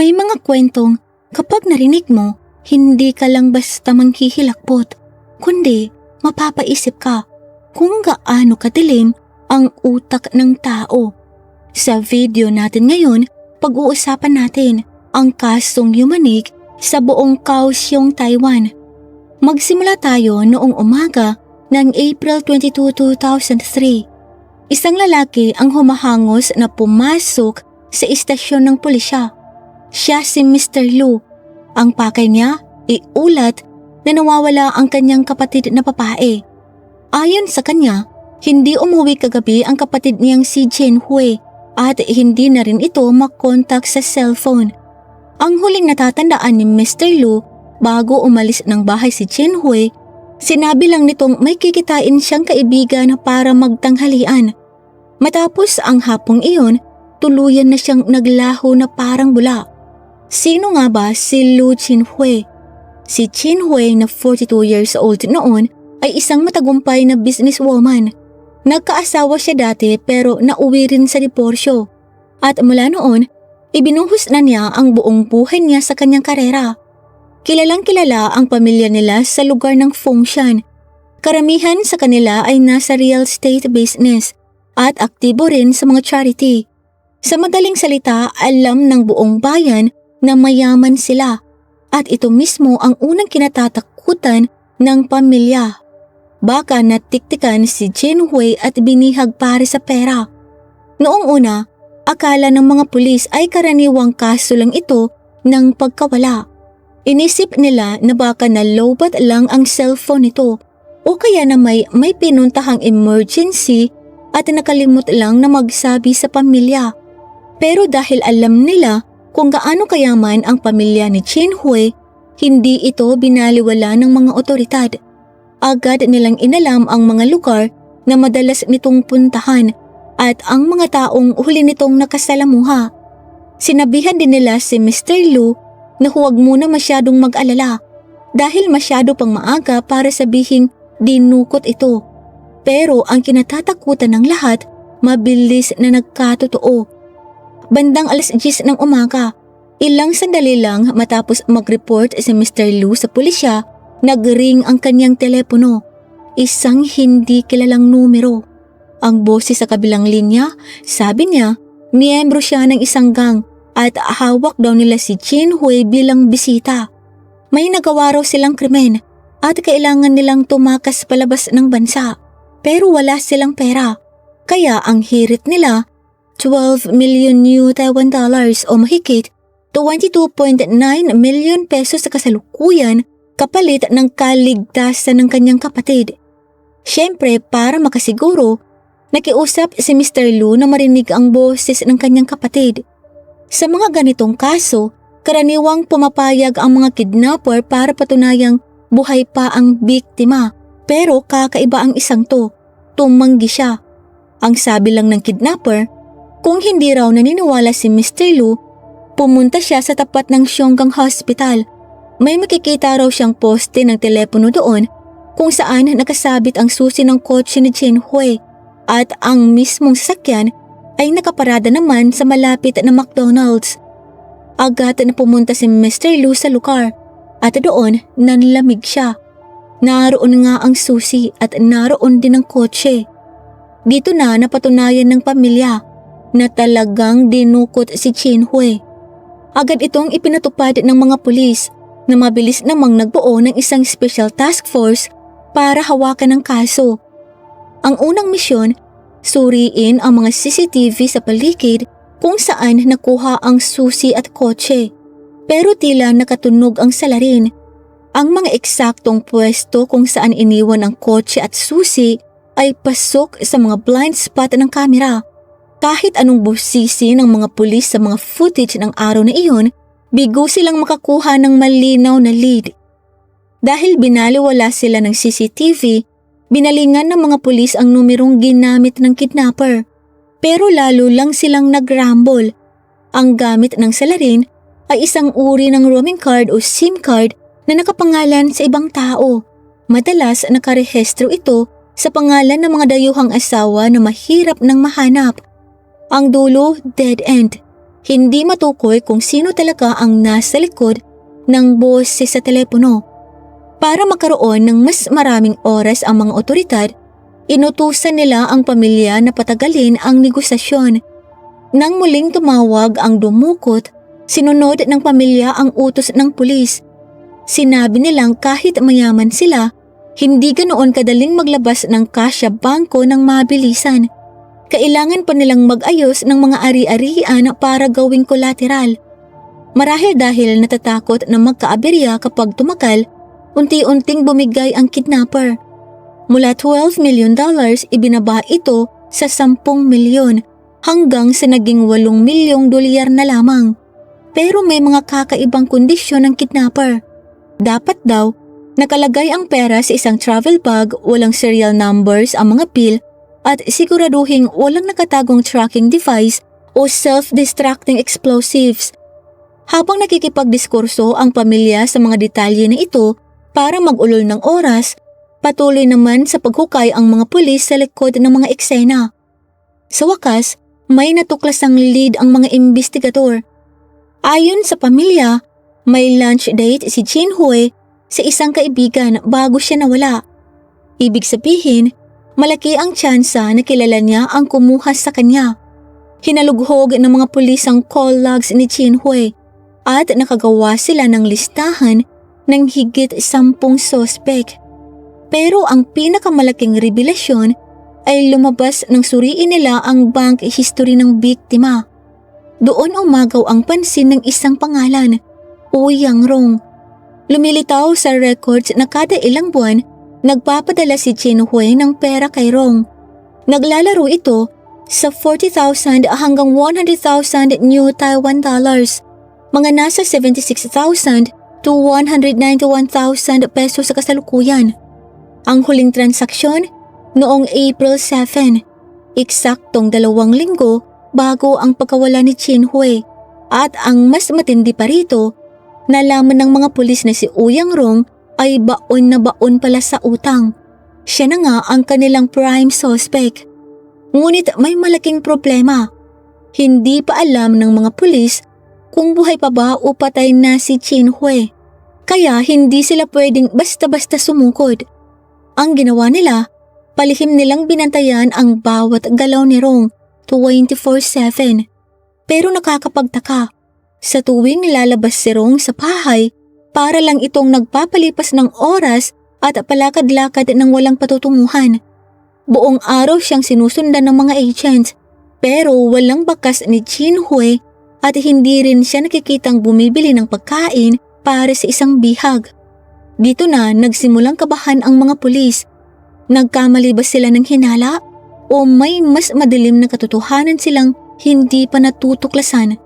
May mga kwentong kapag narinig mo, hindi ka lang basta manghihilakbot, kundi mapapaisip ka kung gaano kadilim ang utak ng tao. Sa video natin ngayon, pag-uusapan natin ang kasong yumanig sa buong Kaohsiung, Taiwan. Magsimula tayo noong umaga ng April 22, 2003. Isang lalaki ang humahangos na pumasok sa istasyon ng pulisya. Siya si Mr. Lu. Ang pakay niya, iulat na nawawala ang kanyang kapatid na babae. Ayon sa kanya, hindi umuwi kagabi ang kapatid niyang si Chen Hui at hindi na rin ito makontak sa cellphone. Ang huling natatandaan ni Mr. Lu bago umalis ng bahay si Chen Hui, sinabi lang nitong may kikitain siyang kaibigan para magtanghalian. Matapos ang hapong iyon, tuluyan na siyang naglaho na parang bula. Sino nga ba si Lu Chenhui? Si Chenhui na 42 years old noon ay isang matagumpay na businesswoman. Nagkaasawa siya dati pero nauwi rin sa diborsyo. At mula noon, ibinuhos na niya ang buong buhay niya sa kanyang karera. Kilalang kilala ang pamilya nila sa lugar ng Fengshan. Karamihan sa kanila ay nasa real estate business at aktibo rin sa mga charity. Sa madaling salita, alam ng buong bayan na mayaman sila at ito mismo ang unang kinatatakutan ng pamilya. Baka natiktikan si Chen Hui at binihag para sa pera. Noong una, akala ng mga pulis ay karaniwang kaso lang ito ng pagkawala. Inisip nila na baka nalobat lang ang cellphone nito o kaya na may pinuntahang emergency at nakalimot lang na magsabi sa pamilya. Pero dahil alam nila kung gaano kayaman ang pamilya ni Chen Hui, hindi ito binaliwala ng mga otoridad. Agad nilang inalam ang mga lugar na madalas nitong puntahan at ang mga taong huli nitong nakasalamuha. Sinabihan din nila si Mr. Lu na huwag muna masyadong mag-alala dahil masyado pang maaga para sabihing dinukot ito. Pero ang kinatatakutan ng lahat, mabilis na nagkatotoo. Bandang 10:00 ng umaga, ilang sandali lang matapos mag-report si Mr. Lu sa pulisya, nag-ring ang kanyang telepono. Isang hindi kilalang numero. Ang boses sa kabilang linya, sabi niya, miyembro siya ng isang gang at hawak daw nila si Chen Hui bilang bisita. May nagawa raw silang krimen at kailangan nilang tumakas palabas ng bansa. Pero wala silang pera. Kaya ang hirit nila, 12 million new Taiwan dollars o mahigit 22.9 million pesos sa kasalukuyan kapalit ng kaligtasan ng kanyang kapatid. Siyempre, para makasiguro, nakiusap si Mr. Lu na marinig ang boses ng kanyang kapatid. Sa mga ganitong kaso, karaniwang pumapayag ang mga kidnapper para patunayang buhay pa ang biktima. Pero kakaiba ang isang to, tumanggi siya. Ang sabi lang ng kidnapper, kung hindi raw naniniwala si Mr. Lu, pumunta siya sa tapat ng Xionggang Hospital. May makikita raw siyang poste ng telepono doon kung saan nakasabit ang susi ng kotse ni Chen Hui at ang mismong sasakyan ay nakaparada naman sa malapit na McDonald's. Agad na pumunta si Mr. Lu sa lugar at doon nanlamig siya. Naroon nga ang susi at naroon din ang kotse. Dito na napatunayan ng pamilya na talagang dinukot si Chen Hui. Agad itong ipinatupad ng mga pulis na mabilis namang nagbuo ng isang special task force para hawakan ang kaso. Ang unang misyon, suriin ang mga CCTV sa paligid kung saan nakuha ang susi at kotse. Pero tila nakatunog ang salarin. Ang mga eksaktong pwesto kung saan iniwan ang kotse at susi ay pasok sa mga blind spot ng kamera. Kahit anong busisi ng mga pulis sa mga footage ng araw na iyon, bigo silang makakuha ng malinaw na lead. Dahil binaliwala sila ng CCTV, binalingan ng mga pulis ang numerong ginamit ng kidnapper. Pero lalo lang silang nag-rumble. Ang gamit ng salarin ay isang uri ng roaming card o SIM card na nakapangalan sa ibang tao. Madalas nakarehistro ito sa pangalan ng mga dayuhang asawa na mahirap nang mahanap. Ang dulo, dead end. Hindi matukoy kung sino talaga ang nasa likod ng boses sa telepono. Para magkaroon ng mas maraming oras ang mga otoridad, inutusan nila ang pamilya na patagalin ang negosasyon. Nang muling tumawag ang dumukot, sinunod ng pamilya ang utos ng pulis. Sinabi nilang kahit mayaman sila, hindi ganoon kadaling maglabas ng kasya bangko ng mabilisan. Kailangan pa nilang mag-ayos ng mga ari-arian para gawing collateral. Marahil dahil natatakot na magkaaberya kapag tumagal, unti-unting bumigay ang kidnapper. Mula $12 million, ibinaba ito sa 10 milyon hanggang sa naging $8 milyong na lamang. Pero may mga kakaibang kondisyon ng kidnapper. Dapat daw, nakalagay ang pera sa isang travel bag, walang serial numbers ang mga bill at siguraduhing walang nakatagong tracking device o self-destructing explosives. Habang nakikipagdiskurso ang pamilya sa mga detalye na ito para mag-ulol ng oras, patuloy naman sa paghukay ang mga pulis sa likod ng mga eksena. Sa wakas, may natuklasang lead ang mga investigador. Ayon sa pamilya, may lunch date si Chin Hui sa isang kaibigan bago siya nawala. Ibig sabihin, malaki ang tsansa na kilala niya ang kumuha sa kanya. Hinalughog ng mga pulis ang call logs ni Chin Hui at nakagawa sila ng listahan ng higit 10 sospek. Pero ang pinakamalaking revelasyon ay lumabas nang suriin nila ang bank history ng biktima. Doon umagaw ang pansin ng isang pangalan, Ouyang Rong. Lumilitaw sa records na kada ilang buwan, nagpapadala si Chin Hui ng pera kay Rong. Naglalaro ito sa 40,000 hanggang 100,000 new Taiwan dollars, mga nasa 76,000 to 191,000 pesos sa kasalukuyan. Ang huling transaksyon noong April 7, eksaktong 2 linggo bago ang pagkawala ni Chin Hui. At ang mas matindi pa rito, nalaman ng mga pulis na si Ouyang Rong ay baon na baon pala sa utang. Siya na nga ang kanilang prime suspect. Ngunit may malaking problema. Hindi pa alam ng mga pulis kung buhay pa ba o patay na si Chin Hui. Kaya hindi sila pwedeng basta-basta sumukod. Ang ginawa nila, palihim nilang binantayan ang bawat galaw ni Rong 24/7. Pero nakakapagtaka, sa tuwing lalabas si Rong sa bahay, para lang itong nagpapalipas ng oras at palakad-lakad ng walang patutunguhan. Buong araw siyang sinusundan ng mga agents, pero walang bakas ni Chin Hui at hindi rin siya nakikitang bumibili ng pagkain para sa isang bihag. Dito na nagsimulang kabahan ang mga pulis. Nagkamali ba sila ng hinala o may mas madilim na katotohanan silang hindi pa natutuklasan?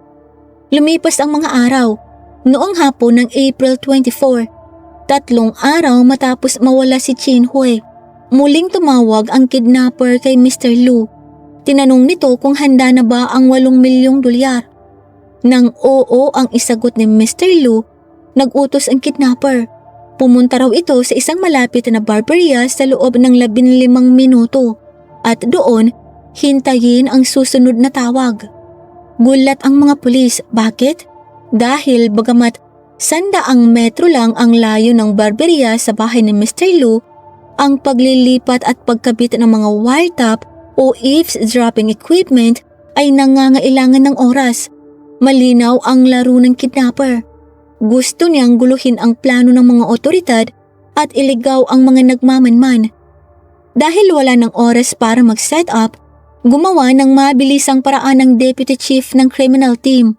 Lumipas ang mga araw. Noong hapon ng April 24, 3 araw matapos mawala si Chin Hui, muling tumawag ang kidnapper kay Mr. Lu. Tinanong nito kung handa na ba ang $8 milyong. Nang oo ang isagot ni Mr. Lu, nag-utos ang kidnapper. Pumunta raw ito sa isang malapit na barberia sa loob ng 15 minuto at doon hintayin ang susunod na tawag. Gulat ang mga pulis. Bakit? Dahil bagamat 100 metro lang ang layo ng barberia sa bahay ni Mr. Lu, ang paglilipat at pagkabit ng mga wiretap o eavesdropping equipment ay nangangailangan ng oras. Malinaw ang laro ng kidnapper. Gusto niyang guluhin ang plano ng mga otoridad at iligaw ang mga nagmamanman. Dahil wala ng oras para mag-set up, gumawa ng mabilisang paraan ng Deputy Chief ng Criminal Team.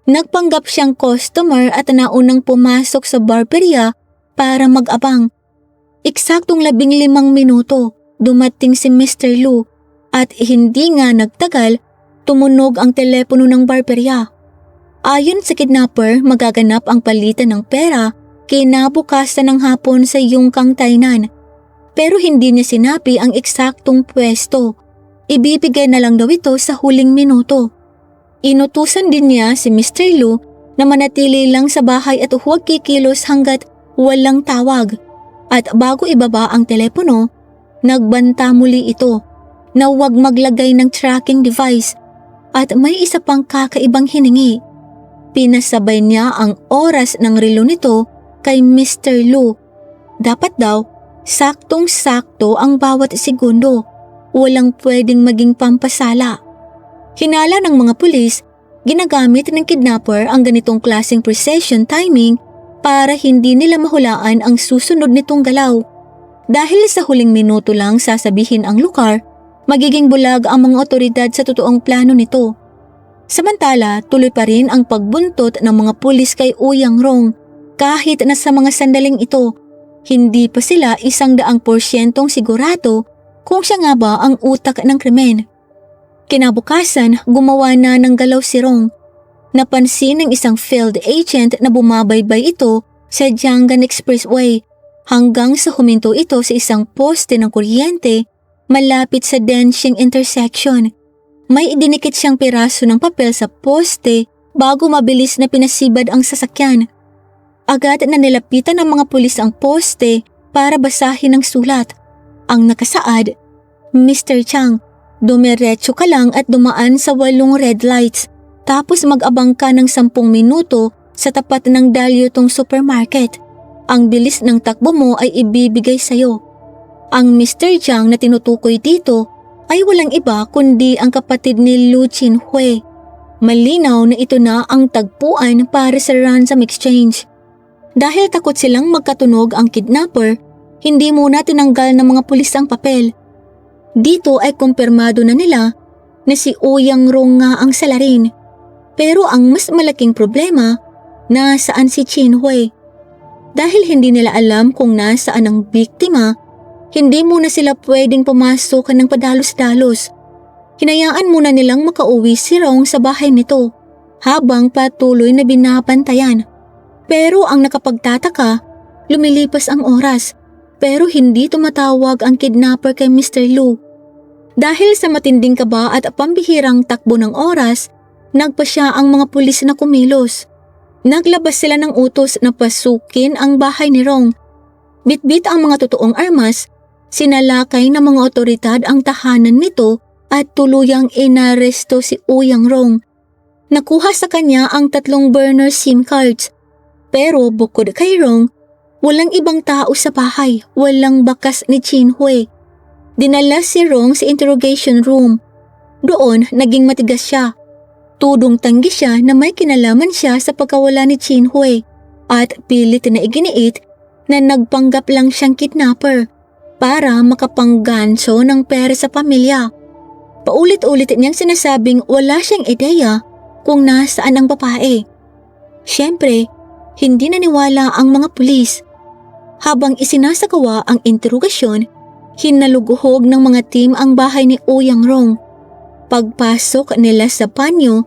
Nagpanggap siyang customer at naunang pumasok sa barberia para mag-abang. Eksaktong 15 minuto, dumating si Mr. Lu at hindi nga nagtagal, tumunog ang telepono ng barberia. Ayon sa kidnapper, magaganap ang palitan ng pera kinabukasan ng hapon sa Yungkang, Tainan. Pero hindi niya sinabi ang eksaktong pwesto. Ibibigay na lang daw ito sa huling minuto. Inutusan din niya si Mr. Lu na manatili lang sa bahay at huwag kikilos hanggat walang tawag. At bago ibaba ang telepono, nagbanta muli ito na huwag maglagay ng tracking device. at may isa pang kakaibang hiningi. Pinasabay niya ang oras ng relo nito kay Mr. Lu. Dapat daw, saktong-sakto ang bawat segundo. Walang pwedeng maging pampasala. Hinala ng mga pulis, ginagamit ng kidnapper ang ganitong klaseng precision timing para hindi nila mahulaan ang susunod nitong galaw. Dahil sa huling minuto lang sasabihin ang lugar, magiging bulag ang mga otoridad sa totoong plano nito. Samantala, tuloy pa rin ang pagbuntot ng mga pulis kay Uyang Rong kahit na sa mga sandaling ito, hindi pa sila 100% sigurado kung siya nga ba ang utak ng krimen. Kinabukasan, gumawa na ng galaw si Rong. Napansin ng isang field agent na bumabaybay ito sa Jianggan Expressway hanggang sa huminto ito sa isang poste ng kuryente malapit sa Denxing intersection. May idinikit siyang piraso ng papel sa poste bago mabilis na pinasibad ang sasakyan. Agad na nilapitan ng mga pulis ang poste para basahin ang sulat. Ang nakasaad, Mr. Chang, dumiretso ka lang at dumaan sa 8 red lights tapos mag-abang ka ng 10 minuto sa tapat ng Dalyutong Supermarket. Ang bilis ng takbo mo ay ibibigay sa'yo. Ang Mr. Chang na tinutukoy dito ay walang iba kundi ang kapatid ni Lu Qinhui. Malinaw na ito na ang tagpuan para sa ransom exchange. Dahil takot silang magkatunog ang kidnapper, hindi muna tinanggal ng mga pulis ang papel. Dito ay kumpirmado na nila na si Uyang Rong nga ang salarin. Pero ang mas malaking problema, nasaan si Qinhui? Dahil hindi nila alam kung nasaan ang biktima, hindi muna sila pwedeng pumasok ng padalos-dalos. Hinayaan muna nilang makauwi si Rong sa bahay nito habang patuloy na binabantayan. Pero ang nakapagtataka, lumilipas ang oras pero hindi tumatawag ang kidnapper kay Mr. Lu. Dahil sa matinding kaba at pambihirang takbo ng oras, nagpasya ang mga pulis na kumilos. Naglabas sila ng utos na pasukin ang bahay ni Rong. Bitbit ang mga totoong armas, sinalakay ng mga otoridad ang tahanan nito at tuluyang inaresto si Uyang Rong. Nakuha sa kanya ang 3 burner SIM cards. Pero bukod kay Rong, walang ibang tao sa bahay, walang bakas ni Qinhui. Dinala si Rong sa interrogation room. Doon naging matigas siya. Tudong tanggi siya na may kinalaman siya sa pagkawala ni Qinhui at pilit na iginiit na nagpanggap lang siyang kidnapper para makapangganso ng pera sa pamilya. Paulit-ulit niyang sinasabing wala siyang ideya kung nasaan ang babae. Siyempre, hindi naniwala ang mga pulis. Habang isinasagawa ang interogasyon, hinaluguhog ng mga team ang bahay ni Uyang Rong. Pagpasok nila sa banyo,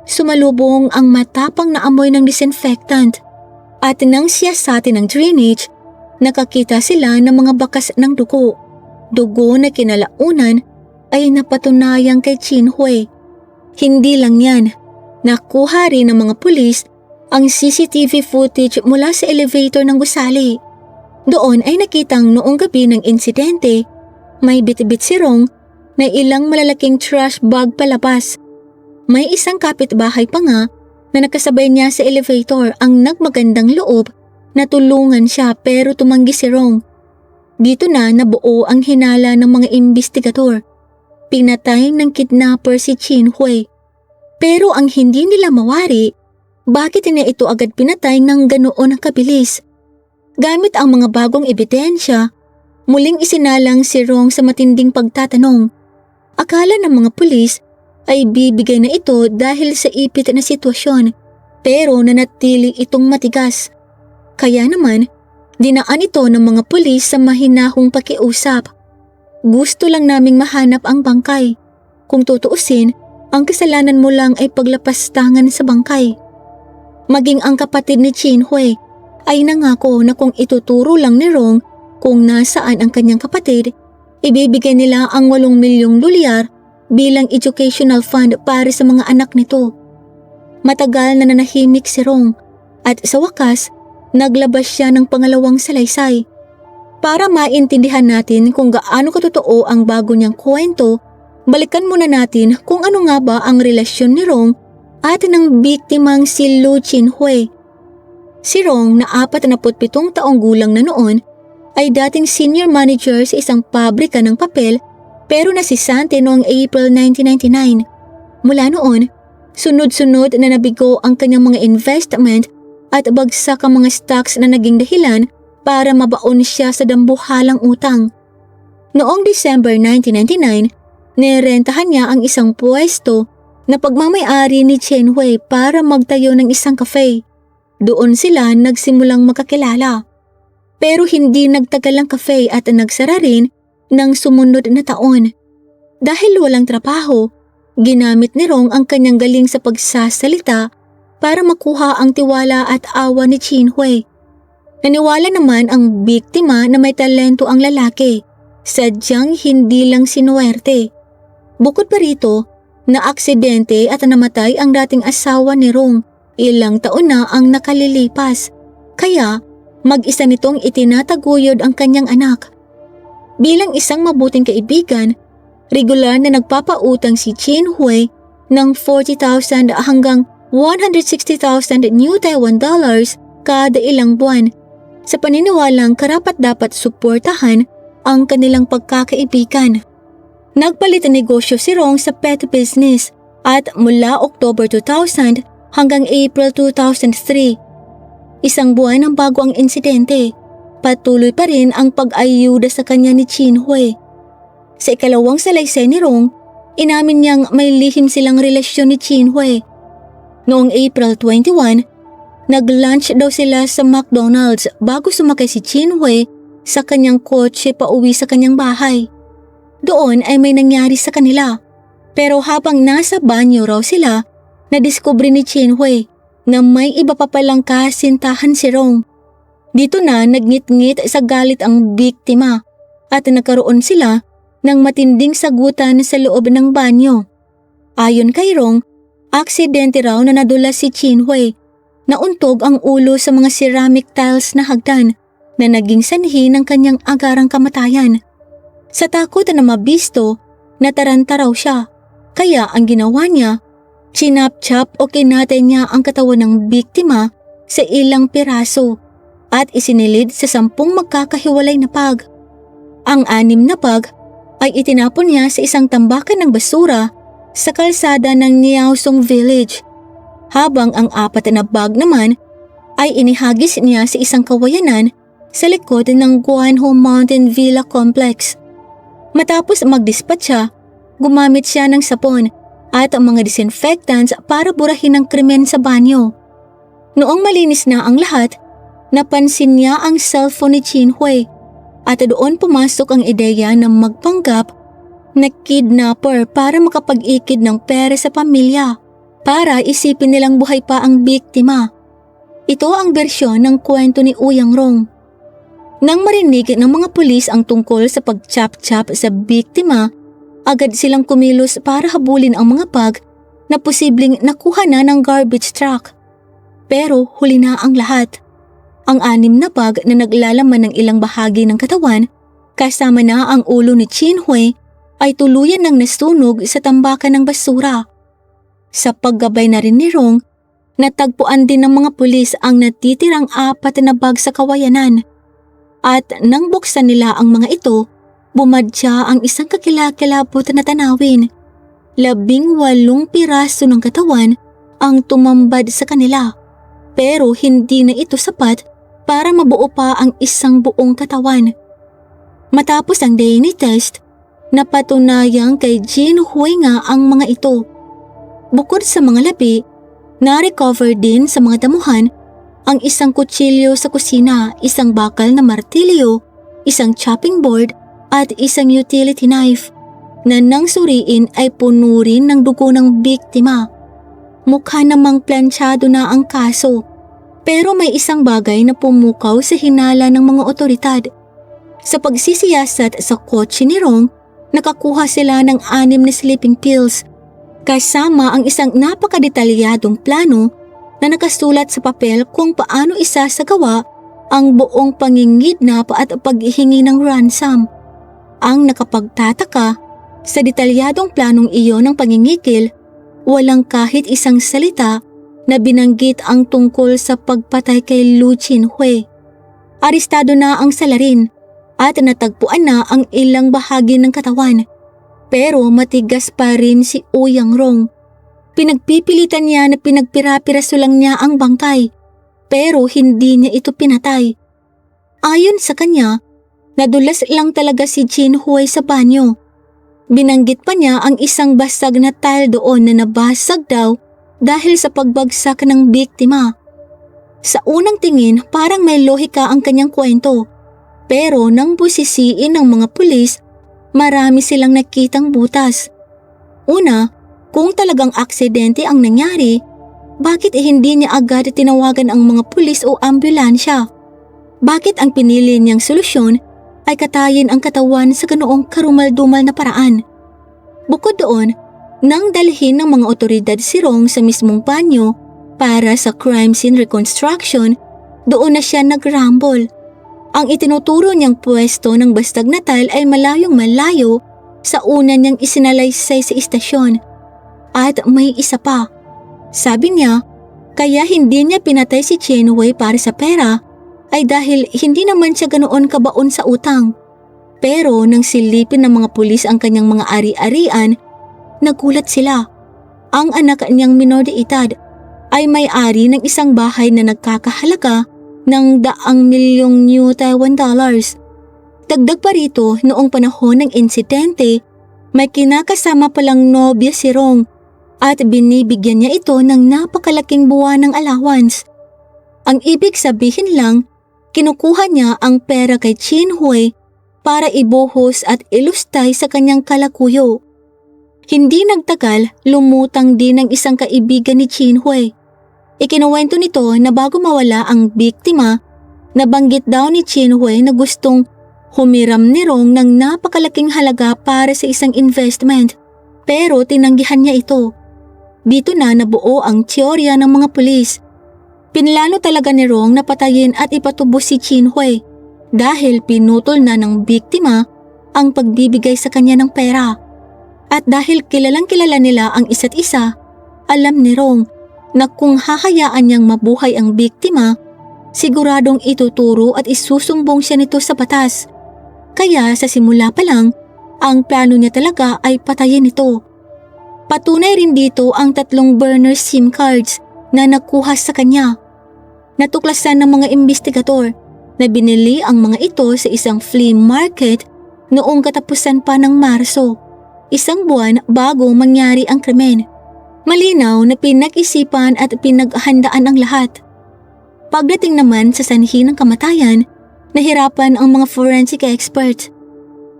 sumalubong ang matapang na amoy ng disinfectant. At nang siyasatin ng drainage, nakakita sila ng mga bakas ng dugo. Dugo na kinalaunan ay napatunayang kay Qinhui. Hindi lang yan, nakuha rin ng mga pulis ang CCTV footage mula sa elevator ng gusali. Doon ay nakitang noong gabi ng insidente, may bitbit si Rong na ilang malalaking trash bag palabas. May isang kapitbahay pa nga na nakasabay niya sa elevator ang nagmagandang loob na tulungan siya pero tumanggi si Rong. Dito na nabuo ang hinala ng mga investigador. Pinatay ng kidnapper si Qinhui. Pero ang hindi nila mawari, bakit niya ito agad pinatay ng ganoon kabilis? Gamit ang mga bagong ebidensya, muling isinalang si Rong sa matinding pagtatanong. Akala ng mga pulis ay bibigay na ito dahil sa ipit na sitwasyon, pero nanatili itong matigas. Kaya naman, dinaan ito ng mga pulis sa mahinahong pakiusap. Gusto lang naming mahanap ang bangkay. Kung tutuusin, ang kasalanan mo lang ay paglapastangan sa bangkay. Maging ang kapatid ni Qinhui ay nangako na kung ituturo lang ni Rong kung nasaan ang kanyang kapatid, ibibigay nila ang 8 milyong dolyar bilang educational fund para sa mga anak nito. Matagal na nanahimik si Rong at sa wakas, naglabas siya ng pangalawang salaysay. Para maintindihan natin kung gaano katotoo ang bago niyang kwento, balikan muna natin kung ano nga ba ang relasyon ni Rong at ng biktimang si Lu Chinhui. Si Rong na 47 taong gulang na noon ay dating senior manager sa isang pabrika ng papel pero nasisante noong April 1999. Mula noon, sunod-sunod na nabigo ang kanyang mga investment at bagsak ang mga stocks na naging dahilan para mabaon siya sa dambuhalang utang. Noong December 1999, nirentahan niya ang isang pwesto na pagmamay-ari ni Chen Hui para magtayo ng isang cafe. Doon sila nagsimulang magkakilala. Pero hindi nagtagal ang cafe at nagsara rin ng sumunod na taon. Dahil walang trabaho, ginamit ni Rong ang kanyang galing sa pagsasalita para makuha ang tiwala at awa ni Chen Hui. Naniwala naman ang biktima na may talento ang lalaki, sadyang hindi lang sinuwerte. Bukod pa rito, naaksidente at namatay ang dating asawa ni Rong. Ilang taon na ang nakalilipas, kaya mag-isa nitong itinataguyod ang kanyang anak. Bilang isang mabuting kaibigan, regular na nagpapautang si Chen Hui ng 40,000 hanggang 160,000 New Taiwan dollars kada ilang buwan sa paniniwalang karapat-dapat suportahan ang kanilang pagkakaibigan. Nagpalit ng negosyo si Rong sa pet business at mula October 2000 hanggang April 2003, isang buwan ang bago ang insidente, patuloy pa rin ang pag-ayuda sa kanya ni Chen Hui. Sa ikalawang salaysay ni Rong, inamin niyang may lihim silang relasyon ni Chen Hui. Noong April 21, nag-lunch daw sila sa McDonald's bago sumakay si Chen Hui sa kanyang kotse pauwi sa kanyang bahay. Doon ay may nangyari sa kanila, pero habang nasa banyo raw sila, nadiskubre ni Chen Hui na may iba pa palang kasintahan si Rong. Dito na nagngit-ngit sa galit ang biktima at nagkaroon sila ng matinding sagutan sa loob ng banyo. Ayon kay Rong, aksidente raw na nadulas si Chen Hui. Nauntog ang ulo sa mga ceramic tiles na hagdan na naging sanhi ng kanyang agarang kamatayan. Sa takot na mabisto, nataranta raw siya. Kaya ang ginawa niya, chinap-chap o kinatay niya ang katawan ng biktima sa ilang piraso at isinilid sa 10 magkakahiwalay na pag. Ang 6 na pag ay itinapon niya sa isang tambakan ng basura sa kalsada ng Niaosong Village, habang ang 4 na bag naman ay inihagis niya sa isang kawayanan sa likod ng Guanho Mountain Villa Complex. Matapos magdispatcha, gumamit siya ng sapon at ang mga disinfectants para burahin ang krimen sa banyo. Noong malinis na ang lahat, napansin niya ang cellphone ni Chen Hui at doon pumasok ang ideya na magpanggap na kidnapper para makapag-ikid ng pera sa pamilya para isipin nilang buhay pa ang biktima. Ito ang bersyon ng kwento ni Uyang Rong. Nang marinig ng mga pulis ang tungkol sa pag-chap-chap sa biktima, agad silang kumilos para habulin ang mga bag na posibleng nakuha na ng garbage truck. Pero huli na ang lahat. Ang 6 na bag na naglalaman ng ilang bahagi ng katawan, kasama na ang ulo ni Chen Hui, ay tuluyan ng nasunog sa tambakan ng basura. Sa paggabay na rin ni Rong, natagpuan din ng mga pulis ang natitirang 4 na bag sa kawayanan. At nang buksan nila ang mga ito, bumadya ang isang kakilakilabot na tanawin. 18 piraso ng katawan ang tumambad sa kanila, pero hindi na ito sapat para mabuo pa ang isang buong katawan. Matapos ang DNA test, napatunayang kay Chen Hui nga ang mga ito. Bukod sa mga labi, na-recover din sa mga damuhan ang isang kutsilyo sa kusina, isang bakal na martilyo, isang chopping board at isang utility knife na nang suriin ay puno rin ng dugo ng biktima. Mukha namang planchado na ang kaso, pero may isang bagay na pumukaw sa hinala ng mga otoridad. Sa pagsisiyasat sa kotse ni Rong, nakakuha sila ng 6 na sleeping pills kasama ang isang napakadetalyadong plano na nakasulat sa papel kung paano isasagawa ang buong pangingidnap at paghihingi ng ransom. Ang nakapagtataka, Sa detalyadong planong iyon ng pangingikil, walang kahit isang salita na binanggit ang tungkol sa pagpatay kay Lu Chinhui. Arestado na ang salarin at natagpuan na ang ilang bahagi ng katawan. Pero matigas pa rin si Ouyang Rong. Pinagpipilitan niya na pinagpira-piraso lang niya ang bangkay, pero hindi niya ito pinatay. Ayon sa kanya, nadulas lang talaga si Chinhui sa banyo. Binanggit pa niya ang isang basag na tile doon na nabasag daw dahil sa pagbagsak ng biktima. Sa unang tingin, parang may lohika ang kanyang kwento. Pero nang busisiin ng mga pulis, marami silang nakitang butas. Una, kung talagang aksidente ang nangyari, bakit hindi niya agad tinawagan ang mga pulis o ambulansya? Bakit ang pinili niyang solusyon ay katayin ang katawan sa ganoong karumal-dumal na paraan? Bukod doon, nang dalhin ng mga otoridad si Rong sa mismong banyo para sa crime scene reconstruction, doon na siya nagrambol. Ang itinuturo niyang pwesto ng bastag na tile ay malayong malayo sa una niyang isinalaysay sa istasyon. At may isa pa. Sabi niya, kaya hindi niya pinatay si Chinhui para sa pera ay dahil hindi naman siya ganoon kabaon sa utang. Pero nang silipin ng mga pulis ang kanyang mga ari-arian, nagulat sila. Ang anak niyang minor de edad ay may-ari ng isang bahay na nagkakahalaga ng 100,000,000 New Taiwan dollars. Dagdag pa rito, noong panahon ng insidente, may kinakasama palang nobya si Rong at binibigyan niya ito ng napakalaking buwan ng allowance. Ang ibig sabihin lang, kinukuha niya ang pera kay Chinhui para ibuhos at ilustay sa kanyang kalakuyo. Hindi nagtagal, lumutang din ang isang kaibigan ni Chinhui. Ikinuwento nito na bago mawala ang biktima, nabanggit daw ni Chinhui na gustong humiram ni Rong ng napakalaking halaga para sa isang investment, pero tinanggihan niya ito. Dito na nabuo ang teorya ng mga pulis. Pinlano talaga ni Rong na patayin at ipatubos si Chinhui dahil pinutol na ng biktima ang pagbibigay sa kanya ng pera. At dahil kilalang kilala nila ang isa't isa, alam ni Rong na kung hahayaan niyang mabuhay ang biktima, siguradong ituturo at isusumbong siya nito sa batas. Kaya sa simula pa lang, ang plano niya talaga ay patayin ito. Patunay rin dito ang 3 burner SIM cards na nakuha sa kanya. Natuklasan ng mga investigador na binili ang mga ito sa isang flea market noong katapusan pa ng Marso, 1 buwan bago mangyari ang krimen. Malinaw na pinag-isipan at pinaghandaan ang lahat. Pagdating naman sa sanhi ng kamatayan, nahirapan ang mga forensic experts.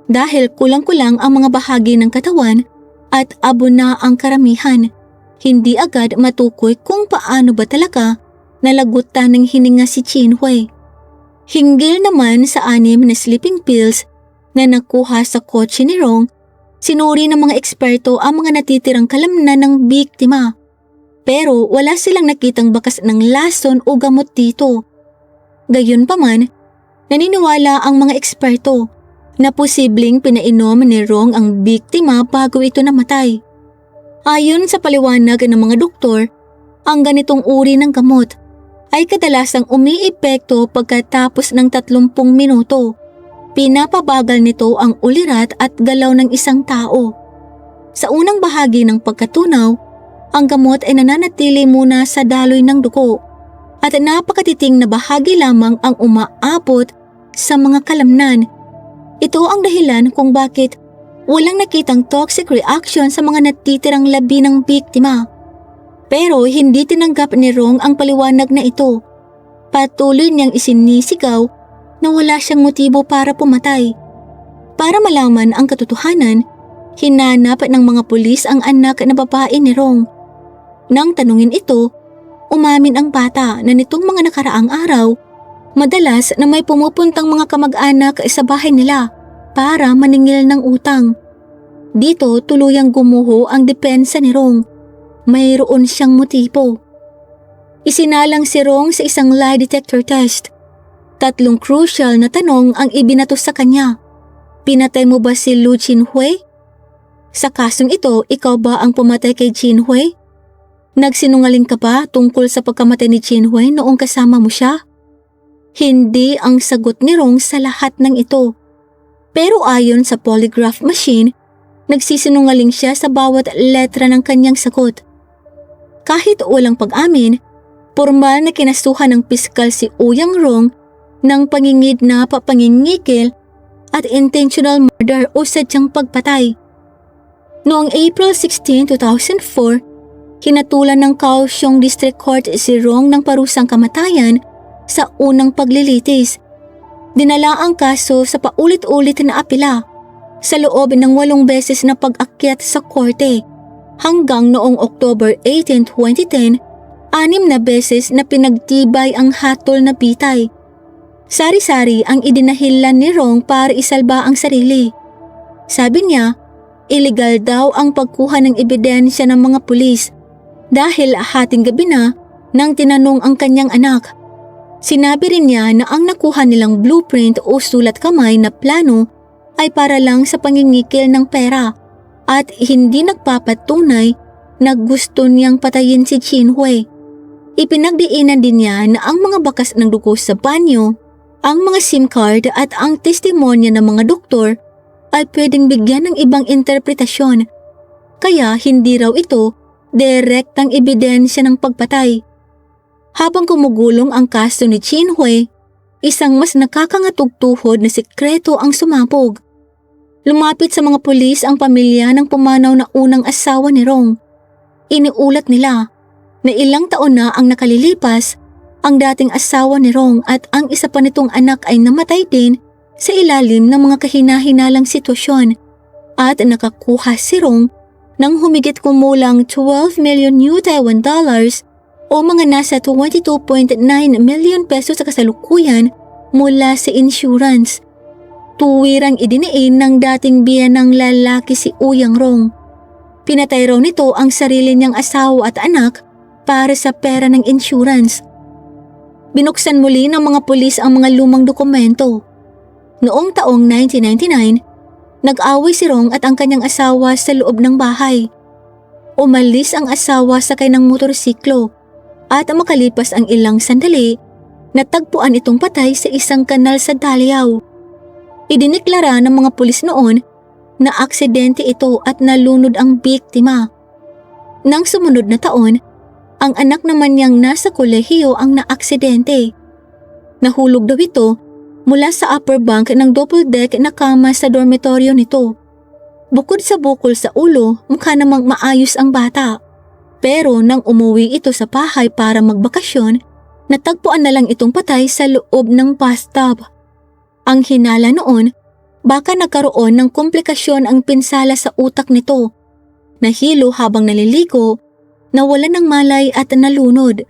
Dahil kulang-kulang ang mga bahagi ng katawan at abo na ang karamihan, hindi agad matukoy kung paano ba talaga nalagutan ng hininga si Chinhui. Hinggil naman sa 6 na sleeping pills na nakuha sa kotse ni Rong, sinuri ng mga eksperto ang mga natitirang kalamnan ng biktima. Pero wala silang nakitang bakas ng lason o gamot dito. Gayunpaman, naniniwala ang mga eksperto na posibleng pinainom ni Rong ang biktima bago ito namatay. Ayon sa paliwanag ng mga doktor, ang ganitong uri ng gamot ay kadalasang umiepekto pagkatapos ng 30 minuto. Pinapabagal nito ang ulirat at galaw ng isang tao. Sa unang bahagi ng pagkatunaw, ang gamot ay nananatili muna sa daloy ng dugo at napakatiting na bahagi lamang ang umaabot sa mga kalamnan. Ito ang dahilan kung bakit walang nakitang toxic reaction sa mga natitirang labi ng biktima. Pero hindi tinanggap ni Rong ang paliwanag na ito. Patuloy niyang isinisigaw na wala siyang motibo para pumatay. Para malaman ang katotohanan, hinanap ng mga pulis ang anak na babae ni Rong. Nang tanungin ito, umamin ang bata na nitong mga nakaraang araw, madalas na may pumupuntang mga kamag-anak sa bahay nila para maningil ng utang. Dito tuluyang gumuho ang depensa ni Rong. Mayroon siyang motibo. Isinalang si Rong sa isang lie detector test. 3 crucial na tanong ang ibinato sa kanya. Pinatay mo ba si Lu Chinhui? Sa kasong ito, ikaw ba ang pumatay kay Jinhui? Nagsinungaling ka ba tungkol sa pagkamatay ni Jinhui noong kasama mo siya? Hindi ang sagot ni Rong sa lahat ng ito. Pero ayon sa polygraph machine, nagsisinungaling siya sa bawat letra ng kanyang sagot. Kahit walang pag-amin, formal na kinasuhan ng piskal si Ouyang Rong ng pangingidnap, pangingikil at intentional murder o sadyang pagpatay. Noong April 16, 2004, hinatulan ng Kaohsiung District Court si Rong ng parusang kamatayan sa unang paglilitis. Dinala ang kaso sa paulit-ulit na apela sa loob ng 8 beses na pag-akyat sa korte hanggang noong October 18, 2010, 6 na beses na pinagtibay ang hatol na bitay. Sari-sari ang idinahilan ni Rong para isalba ang sarili. Sabi niya, illegal daw ang pagkuha ng ebidensya ng mga pulis dahil hating gabi na nang tinanong ang kanyang anak. Sinabi rin niya na ang nakuha nilang blueprint o sulat kamay na plano ay para lang sa pangingikil ng pera at hindi nagpapatunay na gusto niyang patayin si Jinhui. Ipinagdiinan din niya na ang mga bakas ng dugo sa banyo, ang mga SIM card at ang testimonya ng mga doktor ay pwedeng bigyan ng ibang interpretasyon. Kaya hindi raw ito direktang ebidensya ng pagpatay. Habang gumugulong ang kaso ni Jinhui, isang mas nakakangatugtuhod na sikreto ang sumabog. Lumapit sa mga pulis ang pamilya ng pumanaw na unang asawa ni Rong. Iniulat nila na ilang taon na ang nakalilipas, ang dating asawa ni Rong at ang isa pa nitong anak ay namatay din sa ilalim ng mga kahina-hinalang sitwasyon at nakakuha si Rong ng humigit kumulang 12 million New Taiwan dollars o mga nasa 22.9 million pesos sa kasalukuyan mula sa insurance. Tuwirang idiniin ng dating biyanang lalaki si Ouyang Rong. Pinatay raw nito ang sarili niyang asawa at anak para sa pera ng insurance. Binuksan muli ng mga pulis ang mga lumang dokumento. Noong taong 1999, nag-away si Rong at ang kanyang asawa sa loob ng bahay. Umalis ang asawa sakay ng motorsiklo at makalipas ang ilang sandali, natagpuan itong patay sa isang kanal sa Daliao. Idiniklara ng mga pulis noon na aksidente ito at nalunod ang biktima. Nang sumunod na taon, ang anak naman niyang nasa kolehiyo ang naaksidente. Nahulog daw ito mula sa upper bunk ng double deck na kama sa dormitoryo nito. Bukod sa bukol sa ulo, mukha namang maayos ang bata. Pero nang umuwi ito sa bahay para magbakasyon, natagpuan na lang itong patay sa loob ng bathtub. Ang hinala noon, baka nagkaroon ng komplikasyon ang pinsala sa utak nito. Nahilo habang naliligo, nawalan ng malay at nalunod.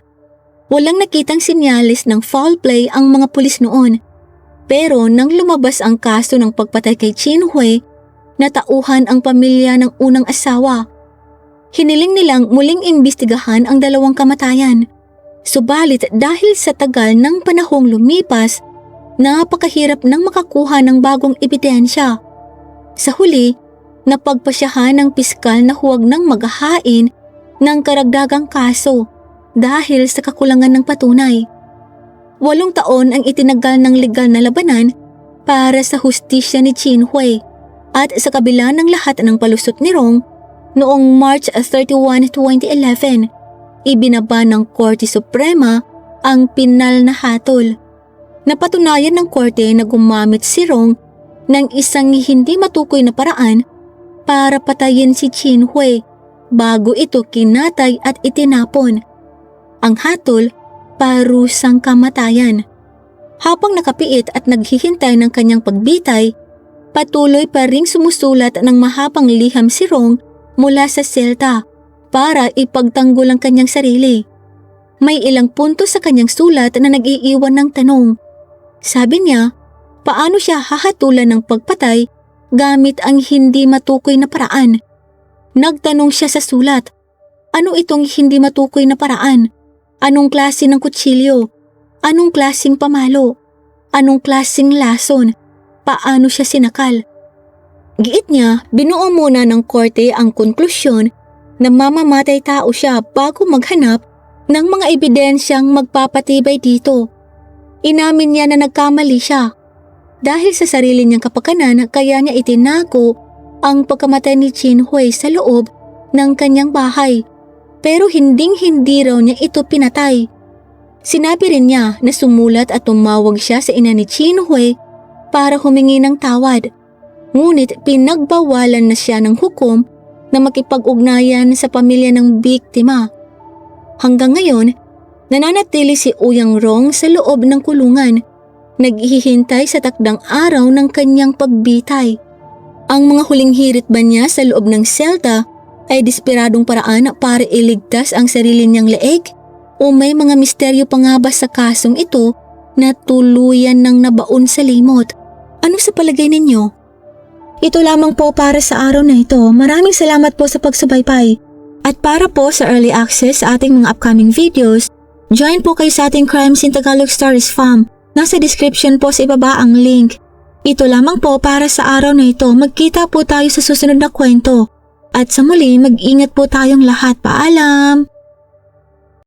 Walang nakitang sinyalis ng foul play ang mga pulis noon. Pero nang lumabas ang kaso ng pagpatay kay Jinhui, natauhan ang pamilya ng unang asawa. Hiniling nilang muling imbestigahan ang dalawang kamatayan. Subalit dahil sa tagal ng panahong lumipas, napakahirap nang makakuha ng bagong ebidensya. Sa huli, napagpasyahan ng piskal na huwag nang maghahain ng karagdagang kaso dahil sa kakulangan ng patunay. 8 taon ang itinagal ng legal na labanan para sa hustisya ni Jinhui at sa kabila ng lahat ng palusot ni Rong, noong March 31, 2011, ibinaba ng Korte Suprema ang pinal na hatol. Napatunayan ng korte na gumamit si Rong ng isang hindi matukoy na paraan para patayin si Jinhui bago ito kinatay at itinapon. Ang hatol, parusang kamatayan. Habang nakapiit at naghihintay ng kanyang pagbitay, patuloy pa ring sumusulat ng mahabang liham si Rong mula sa selta para ipagtanggol ang kanyang sarili. May ilang punto sa kanyang sulat na nag-iiwan ng tanong. Sabi niya, paano siya hahatulan ng pagpatay gamit ang hindi matukoy na paraan? Nagtanong siya sa sulat, ano itong hindi matukoy na paraan? Anong klase ng kutsilyo? Anong klaseng pamalo? Anong klaseng lason? Paano siya sinakal? Giit niya, binuo muna ng korte ang konklusyon na mamamatay tao siya bago maghanap ng mga ebidensyang magpapatibay dito. Inamin niya na nagkamali siya. Dahil sa sarili niyang kapakanan, kaya niya itinago ang pagkamatay ni Chin Hui sa loob ng kanyang bahay. Pero hinding-hindi raw niya ito pinatay. Sinabi rin niya na sumulat at tumawag siya sa ina ni Chin Hui para humingi ng tawad. Ngunit pinagbawalan na siya ng hukom na makipag-ugnayan sa pamilya ng biktima. Hanggang ngayon, nananatili si Ouyang Rong sa loob ng kulungan, naghihintay sa takdang araw ng kanyang pagbitay. Ang mga huling hirit ba niya sa loob ng selda ay desperadong paraan para iligtas ang sarili niyang leeg? O may mga misteryo pa nga ba sa kasong ito na tuluyan ng nabaon sa limot? Ano sa palagay ninyo? Ito lamang po para sa araw na ito. Maraming salamat po sa pagsubaybay. At para po sa early access sa ating mga upcoming videos, join po kayo sa ating Crimes in Tagalog Stories Fam. Nasa description po sa ibaba ang link. Ito lamang po para sa araw na ito. Magkita po tayo sa susunod na kwento. At sa muli, mag-ingat po tayong lahat. Paalam!